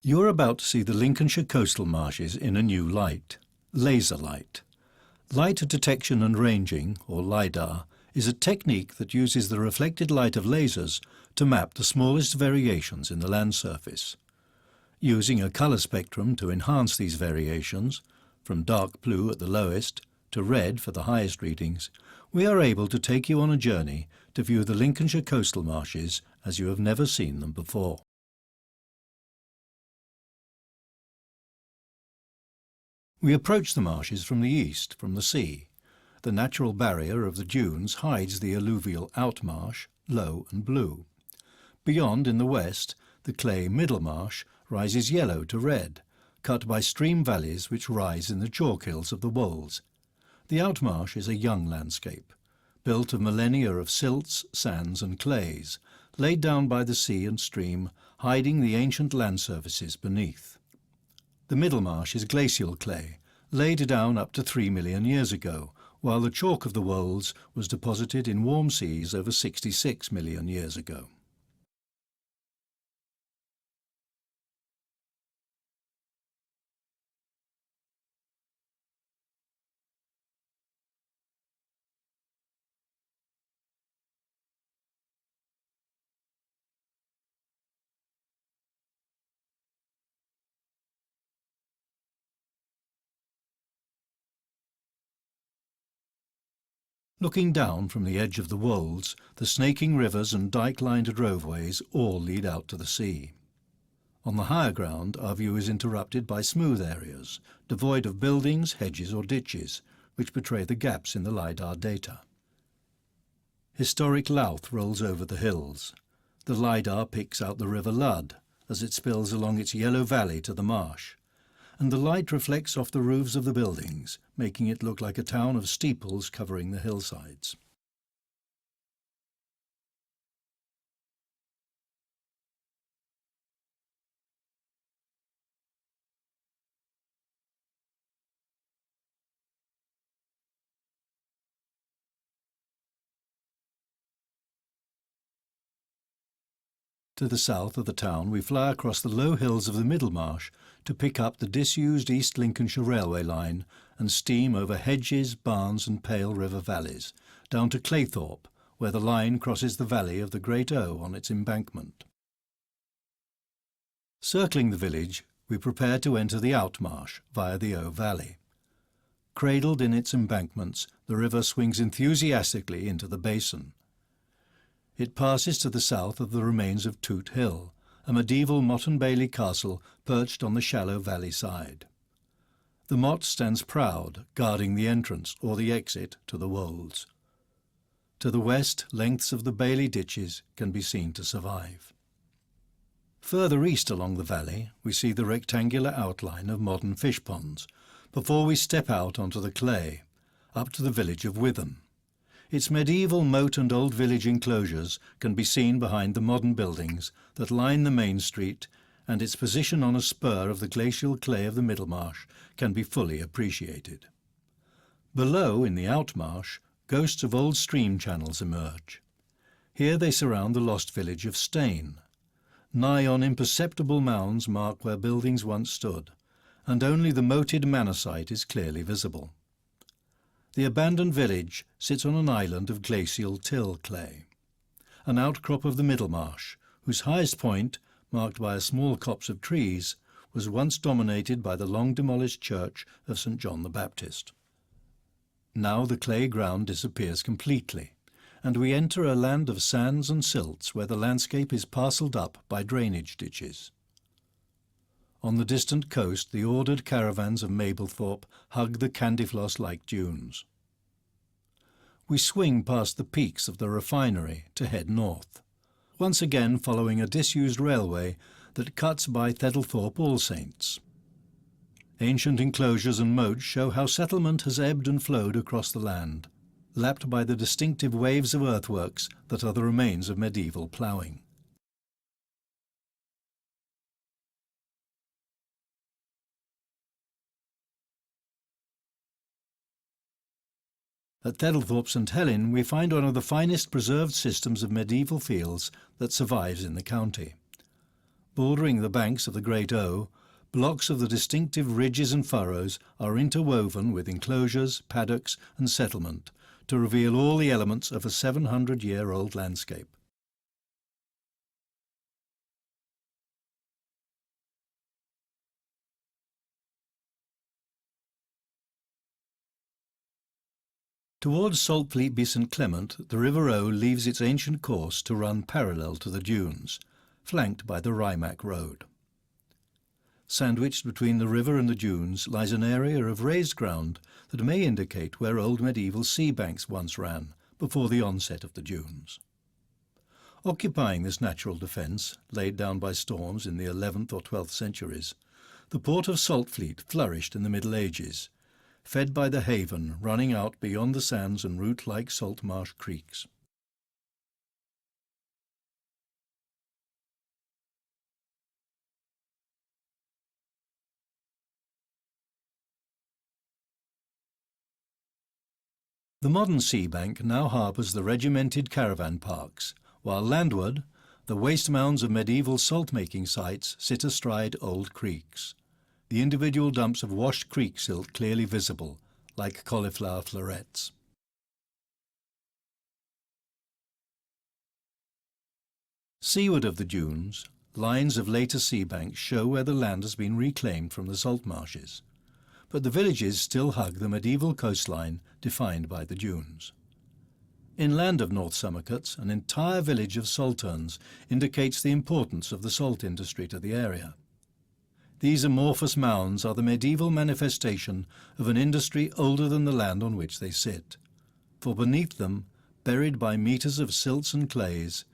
You're about to see the Lincolnshire coastal marshes in a new light, laser light. Light detection and ranging, or LiDAR, is a technique that uses the reflected light of lasers to map the smallest variations in the land surface. Using a colour spectrum to enhance these variations, from dark blue at the lowest to red for the highest readings, we are able to take you on a journey to view the Lincolnshire coastal marshes as you have never seen them before. We approach the marshes from the east, from the sea. The natural barrier of the dunes hides the alluvial outmarsh, low and blue. Beyond, in the west, the clay middle marsh rises yellow to red, cut by stream valleys which rise in the chalk hills of the wolds. The outmarsh is a young landscape, built of millennia of silts, sands and clays, laid down by the sea and stream, hiding the ancient land surfaces beneath. The middle marsh is glacial clay, laid down up to 3 million years ago, while the chalk of the wolds was deposited in warm seas over 66 million years ago. Looking down from the edge of the wolds, the snaking rivers and dyke-lined droveways all lead out to the sea. On the higher ground, our view is interrupted by smooth areas, devoid of buildings, hedges or ditches, which betray the gaps in the LiDAR data. Historic Louth rolls over the hills. The LiDAR picks out the River Ludd as it spills along its yellow valley to the marsh, and the light reflects off the roofs of the buildings, making it look like a town of steeples covering the hillsides. To the south of the town, we fly across the low hills of the Middlemarsh to pick up the disused East Lincolnshire railway line and steam over hedges, barns and pale river valleys, down to Claythorpe, where the line crosses the valley of the Great O on its embankment. Circling the village, we prepare to enter the Outmarsh via the O Valley. Cradled in its embankments, the river swings enthusiastically into the basin. It passes to the south of the remains of Toot Hill, a medieval Motte and Bailey castle perched on the shallow valley side. The motte stands proud, guarding the entrance or the exit to the wolds. To the west, lengths of the Bailey ditches can be seen to survive. Further east along the valley, we see the rectangular outline of modern fish ponds, before we step out onto the clay, up to the village of Witham. Its medieval moat and old village enclosures can be seen behind the modern buildings that line the main street, and its position on a spur of the glacial clay of the Middlemarsh can be fully appreciated. Below, in the Outmarsh, ghosts of old stream channels emerge. Here they surround the lost village of Stane. Nigh on imperceptible mounds mark where buildings once stood, and only the moated manor site is clearly visible. The abandoned village sits on an island of glacial till clay, an outcrop of the Middlemarsh, whose highest point, marked by a small copse of trees, was once dominated by the long-demolished church of St. John the Baptist. Now the clay ground disappears completely, and we enter a land of sands and silts where the landscape is parcelled up by drainage ditches. On the distant coast, the ordered caravans of Mablethorpe hug the Candyfloss-like dunes. We swing past the peaks of the refinery to head north, once again following a disused railway that cuts by Thedlethorpe All Saints. Ancient enclosures and moats show how settlement has ebbed and flowed across the land, lapped by the distinctive waves of earthworks that are the remains of medieval ploughing. At Thedlethorpe St Helen we find one of the finest preserved systems of medieval fields that survives in the county. Bordering the banks of the Great O, blocks of the distinctive ridges and furrows are interwoven with enclosures, paddocks and settlement to reveal all the elements of a 700-year-old landscape. Towards Saltfleet by St Clement, the River O leaves its ancient course to run parallel to the dunes, flanked by the Rimac Road. Sandwiched between the river and the dunes lies an area of raised ground that may indicate where old medieval sea banks once ran before the onset of the dunes. Occupying this natural defence, laid down by storms in the 11th or 12th centuries, the port of Saltfleet flourished in the Middle Ages, fed by the haven running out beyond the sands and root-like salt marsh creeks. The modern sea bank now harbours the regimented caravan parks, while landward, the waste mounds of medieval salt-making sites sit astride old creeks, the individual dumps of washed creek silt clearly visible, like cauliflower florets. Seaward of the dunes, lines of later sea banks show where the land has been reclaimed from the salt marshes, but the villages still hug the medieval coastline defined by the dunes. Inland of North Somerset's, an entire village of salterns indicates the importance of the salt industry to the area. These amorphous mounds are the medieval manifestation of an industry older than the land on which they sit, for beneath them, buried by metres of silts and clays,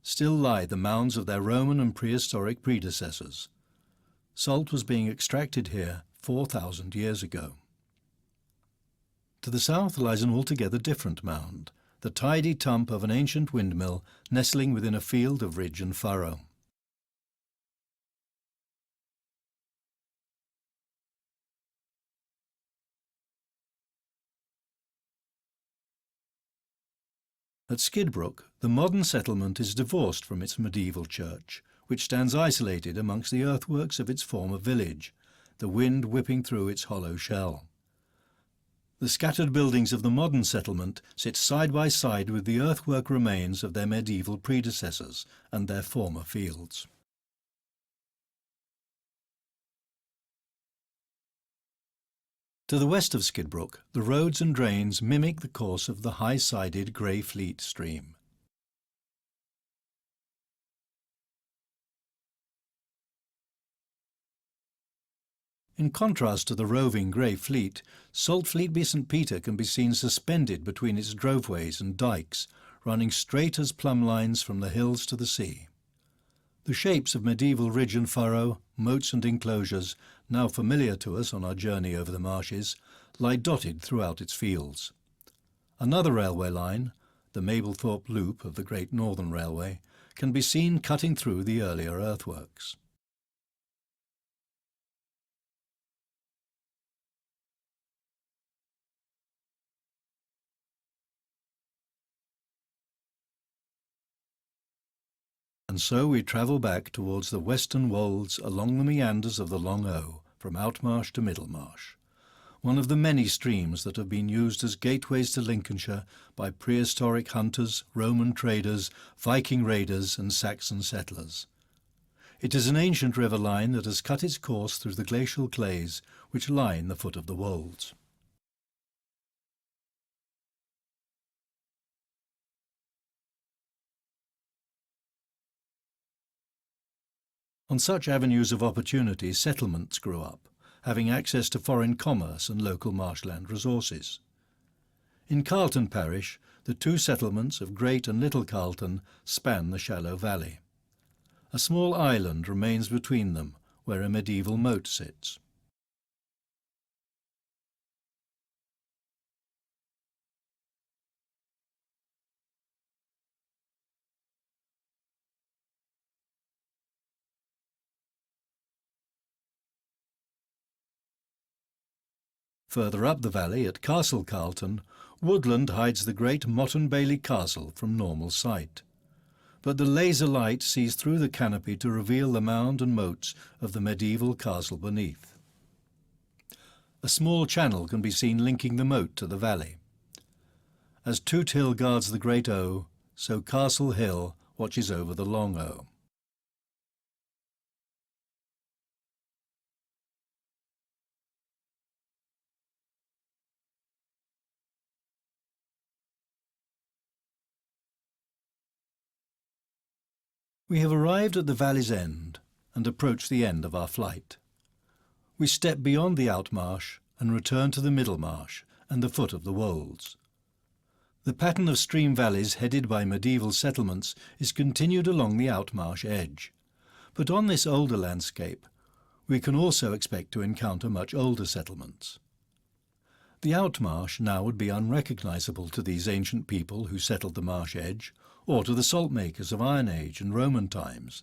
still lie the mounds of their Roman and prehistoric predecessors. Salt was being extracted here 4,000 years ago. To the south lies an altogether different mound, the tidy tump of an ancient windmill nestling within a field of ridge and furrow. At Skidbrook, the modern settlement is divorced from its medieval church, which stands isolated amongst the earthworks of its former village, the wind whipping through its hollow shell. The scattered buildings of the modern settlement sit side by side with the earthwork remains of their medieval predecessors and their former fields. To the west of Skidbrook, the roads and drains mimic the course of the high-sided Grey Fleet stream. In contrast to the roving Grey Fleet, Saltfleet by St Peter can be seen suspended between its droveways and dykes, running straight as plumb lines from the hills to the sea. The shapes of medieval ridge and furrow, moats and enclosures, now familiar to us on our journey over the marshes, lie dotted throughout its fields. Another railway line, the Mablethorpe Loop of the Great Northern Railway, can be seen cutting through the earlier earthworks. And so we travel back towards the western wolds along the meanders of the Long O, from Outmarsh to Middlemarsh, one of the many streams that have been used as gateways to Lincolnshire by prehistoric hunters, Roman traders, Viking raiders and Saxon settlers. It is an ancient river line that has cut its course through the glacial clays which line the foot of the wolds. On such avenues of opportunity, settlements grew up, having access to foreign commerce and local marshland resources. In Carlton parish, the two settlements of Great and Little Carlton span the shallow valley. A small island remains between them, where a medieval moat sits. Further up the valley, at Castle Carlton, woodland hides the great Motte and Bailey Castle from normal sight. but the laser light sees through the canopy to reveal the mound and moats of the medieval castle beneath. A small channel can be seen linking the moat to the valley. As Toot Hill guards the Great O, so Castle Hill watches over the Long O. We have arrived at the valley's end and approach the end of our flight. We step beyond the Outmarsh and return to the Middlemarsh and the foot of the Wolds. The pattern of stream valleys headed by medieval settlements is continued along the Outmarsh edge, but on this older landscape we can also expect to encounter much older settlements. The Outmarsh now would be unrecognisable to these ancient people who settled the marsh edge, or to the salt makers of Iron Age and Roman times.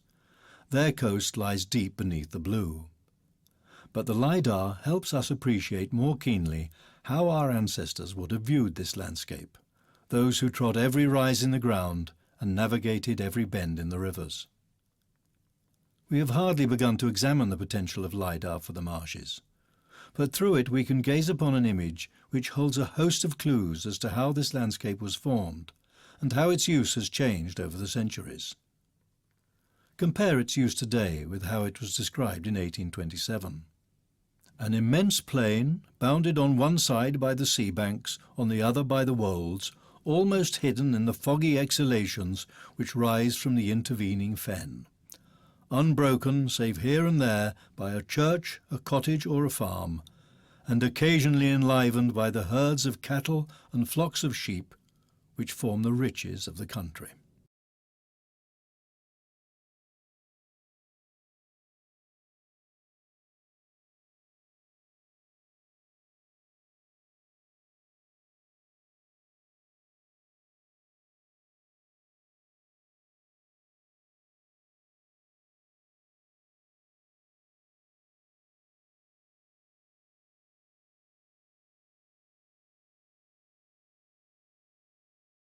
Their coast lies deep beneath the blue. But the LiDAR helps us appreciate more keenly how our ancestors would have viewed this landscape, those who trod every rise in the ground and navigated every bend in the rivers. We have hardly begun to examine the potential of LiDAR for the marshes, but through it we can gaze upon an image which holds a host of clues as to how this landscape was formed and how its use has changed over the centuries. Compare its use today with how it was described in 1827. An immense plain, bounded on one side by the sea banks, on the other by the wolds, almost hidden in the foggy exhalations which rise from the intervening fen. Unbroken save here and there by a church, a cottage or a farm, and occasionally enlivened by the herds of cattle and flocks of sheep which form the riches of the country.